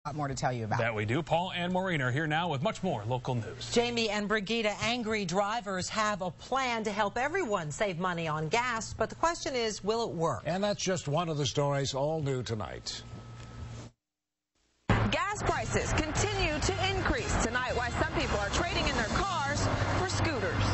Lot more to tell you about. That we do. Paul and Maureen are here now with much more local news. Jamie and Brigida, angry drivers have a plan to help everyone save money on gas, but the question is, will it work? And that's just one of the stories all new tonight. Gas prices continue to increase tonight, while some people are trading in their cars for scooters.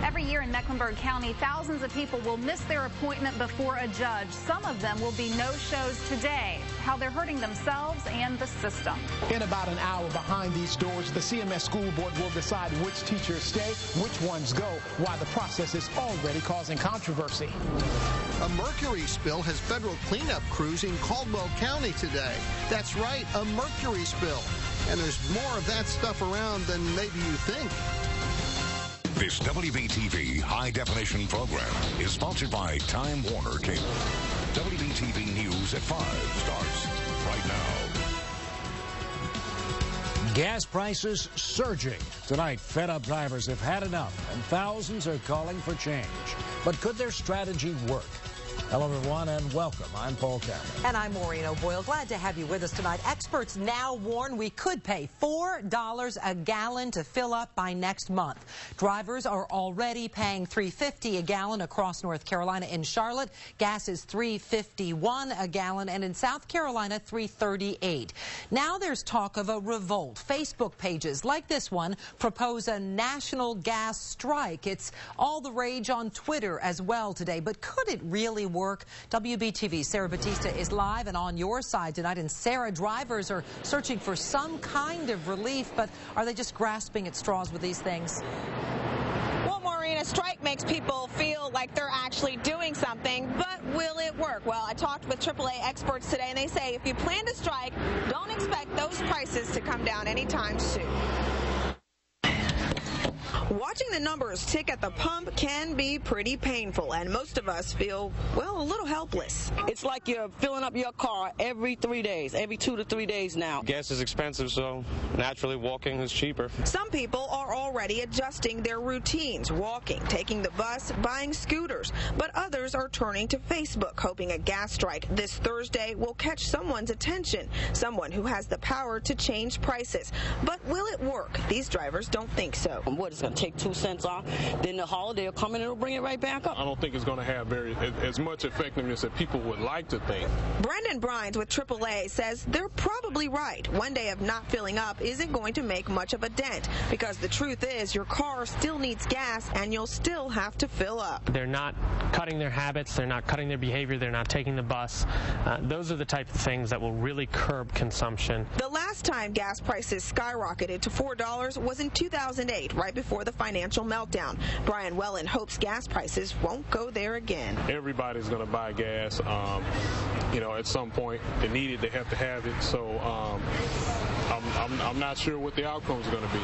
Every year in Mecklenburg County, thousands of people will miss their appointment before a judge. Some of them will be no-shows today. How they're hurting themselves and the system. In about an hour behind these doors, the CMS school board will decide which teachers stay, which ones go, while the process is already causing controversy. A mercury spill has federal cleanup crews in Caldwell County today. That's right, a mercury spill. And there's more of that stuff around than maybe you think. This WBTV high-definition program is sponsored by Time Warner Cable. WBTV News at 5 starts right now. Gas prices surging. Tonight, fed-up drivers have had enough, and thousands are calling for change. But could their strategy work? Hello, everyone, and welcome. I'm Paul Cameron. And I'm Maureen O'Boyle. Glad to have you with us tonight. Experts now warn we could pay $4 a gallon to fill up by next month. Drivers are already paying $3.50 a gallon across North Carolina. In Charlotte, gas is $3.51 a gallon, and in South Carolina, $3.38. Now there's talk of a revolt. Facebook pages like this one propose a national gas strike. It's all the rage on Twitter as well today. But could it really work? WBTV's Sarah Batista is live and on your side tonight. And Sarah, drivers are searching for some kind of relief, but are they just grasping at straws with these things? Well, Maureen, a strike makes people feel like they're actually doing something, but will it work? Well, I talked with AAA experts today, and they say if you plan to strike, don't expect those prices to come down anytime soon. Watching the numbers tick at the pump can be pretty painful, and most of us feel, well, a little helpless. It's like you're filling up your car every 3 days, every 2 to 3 days now. Gas is expensive, so naturally walking is cheaper. Some people are already adjusting their routines, walking, taking the bus, buying scooters, but others are turning to Facebook, hoping a gas strike this Thursday will catch someone's attention, someone who has the power to change prices. But will it work? These drivers don't think so. What is going to take 2 cents off, then the holiday will come and it'll bring it right back up. I don't think it's going to have as much effectiveness as people would like to think. Brendan Brines with AAA says they're probably right. One day of not filling up isn't going to make much of a dent, because the truth is your car still needs gas and you'll still have to fill up. They're not cutting their habits, they're not cutting their behavior, they're not taking the bus. Those are the type of things that will really curb consumption. The last time gas prices skyrocketed to $4 was in 2008, right before the financial meltdown. Brian Wellen hopes gas prices won't go there again. Everybody's going to buy gas. At some point they need it, they have to have it. So I'm not sure what the outcome is going to be.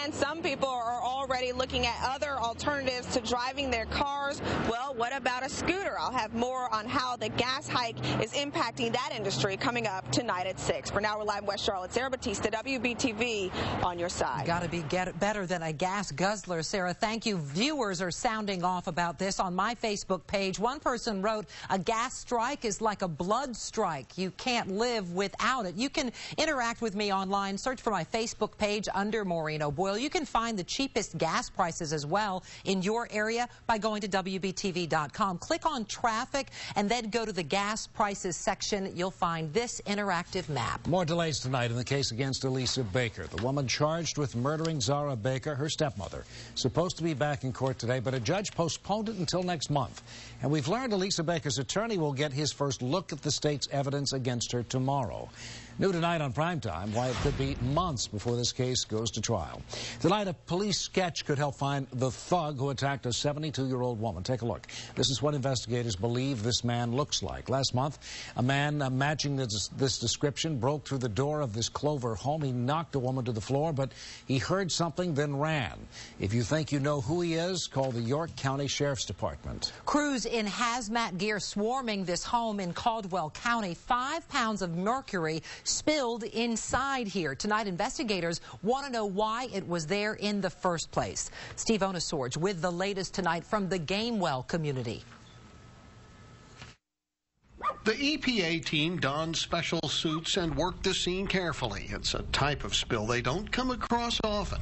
And some people are already looking at other alternatives to driving their cars. Well, what about a scooter? I'll have more on how the gas hike is impacting that industry coming up tonight at 6. For now, we're live in West Charlotte. Sarah Batista, WBTV, on your side. Got to be better than a gas guzzler, Sarah. Thank you. Viewers are sounding off about this on my Facebook page. One person wrote, a gas strike is like a blood strike. You can't live without it. You can interact with me online. Search for my Facebook page under Maureen O'Boyle. You can find the cheapest gas prices as well in your area by going to WBTV.com. Click on traffic and then go to the gas prices section. You'll find this interactive map. More delays tonight in the case against Elisa Baker, the woman charged with murdering Zara Baker, her stepmother. Supposed to be back in court today, but a judge postponed it until next month. And we've learned Elisa Baker's attorney will get his first look at the state's evidence against her tomorrow. New tonight on Primetime, why it could be months before this case goes to trial. Tonight, a police sketch could help find the thug who attacked a 72-year-old woman. Take a look. This is what investigators believe this man looks like. Last month, a man matching this description broke through the door of this Clover home. He knocked a woman to the floor, but he heard something, then ran. If you think you know who he is, call the York County Sheriff's Department. Crews in hazmat gear swarming this home in Caldwell County. 5 pounds of mercury spilled inside here. Tonight, investigators want to know why it was there in the first place. Steve Onesorge with the latest tonight from the Gamewell community. The EPA team donned special suits and worked the scene carefully. It's a type of spill they don't come across often.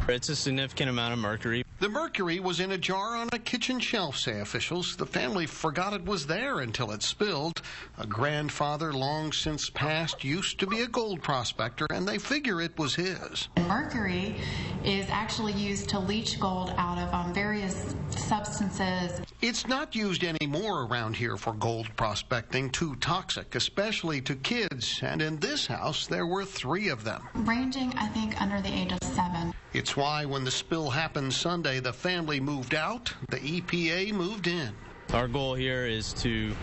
It's a significant amount of mercury. The mercury was in a jar on a kitchen shelf, say officials. The family forgot it was there until it spilled. A grandfather long since passed used to be a gold prospector, and they figure it was his. Mercury is actually used to leach gold out of various substances. It's not used anymore around here for gold prospecting. Too toxic, especially to kids. And in this house, there were 3 of them. Ranging, I think, under the age of 7. It's why when the spill happened Sunday, the family moved out, the EPA moved in. Our goal here is to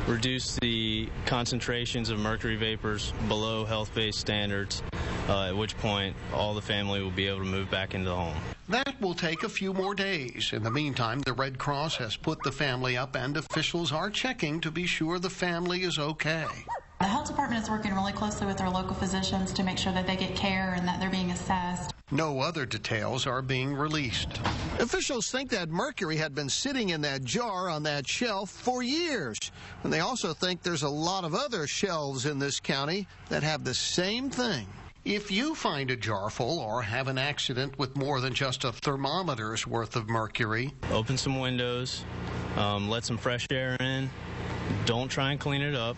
reduce the concentrations of mercury vapors below health-based standards, at which point all the family will be able to move back into the home. That will take a few more days. In the meantime, the Red Cross has put the family up, and officials are checking to be sure the family is okay. The health department is working really closely with our local physicians to make sure that they get care and that they're being assessed. No other details are being released. Officials think that mercury had been sitting in that jar on that shelf for years. And they also think there's a lot of other shelves in this county that have the same thing. If you find a jar full or have an accident with more than just a thermometer's worth of mercury, open some windows, let some fresh air in, don't try and clean it up,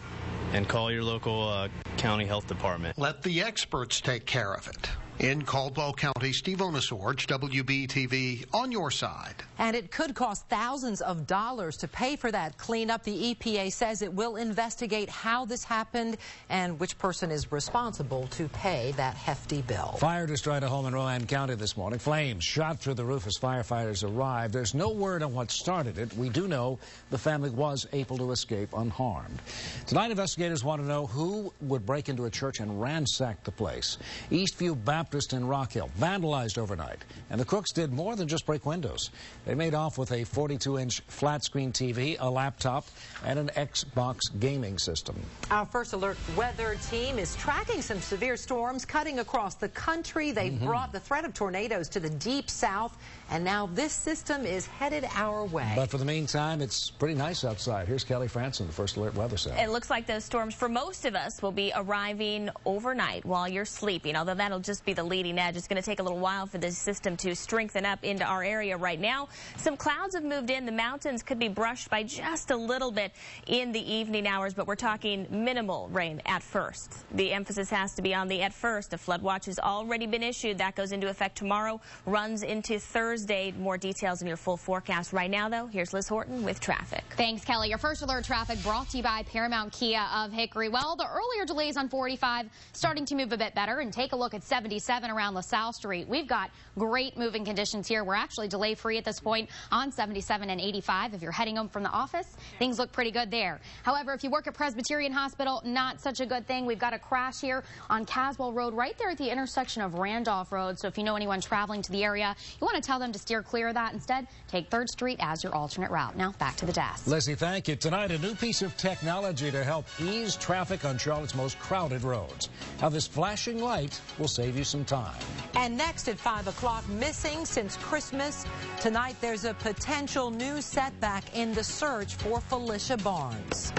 and call your local county health department. Let the experts take care of it. In Caldwell County, Steve Onesorge, WBTV, on your side. And it could cost thousands of dollars to pay for that cleanup. The EPA says it will investigate how this happened and which person is responsible to pay that hefty bill. Fire destroyed a home in Rowan County this morning. Flames shot through the roof as firefighters arrived. There's no word on what started it. We do know the family was able to escape unharmed. Tonight, investigators want to know who would break into a church and ransack the place. Eastview Baptist in Rock Hill, vandalized overnight. And the crooks did more than just break windows. They made off with a 42-inch flat-screen TV, a laptop, and an Xbox gaming system. Our First Alert weather team is tracking some severe storms cutting across the country. They've brought the threat of tornadoes to the deep south, and now this system is headed our way. But for the meantime, it's pretty nice outside. Here's Kelly Franson, the First Alert Weather Center. It looks like those storms for most of us will be arriving overnight while you're sleeping, although that'll just be the leading edge. It's going to take a little while for this system to strengthen up into our area right now. Some clouds have moved in. The mountains could be brushed by just a little bit in the evening hours, but we're talking minimal rain at first. The emphasis has to be on the at first. A flood watch has already been issued. That goes into effect tomorrow, runs into Thursday. More details in your full forecast. Right now, though, here's Liz Horton with traffic. Thanks, Kelly. Your First Alert traffic brought to you by Paramount Kia of Hickory. Well, the earlier delays on 45 starting to move a bit better, and take a look at 77 around LaSalle Street. We've got great moving conditions here. We're actually delay-free at this point on 77 and 85. If you're heading home from the office, things look pretty good there. However, if you work at Presbyterian Hospital, not such a good thing. We've got a crash here on Caswell Road right there at the intersection of Randolph Road. So if you know anyone traveling to the area, you want to tell them to steer clear of that. Instead, take 3rd Street as your alternate route. Now, back to the desk. Leslie, thank you. Tonight, a new piece of technology to help ease traffic on Charlotte's most crowded roads. How this flashing light will save you some time. And next at 5 o'clock, missing since Christmas. Tonight, there's a potential new setback in the search for Felicia Barnes.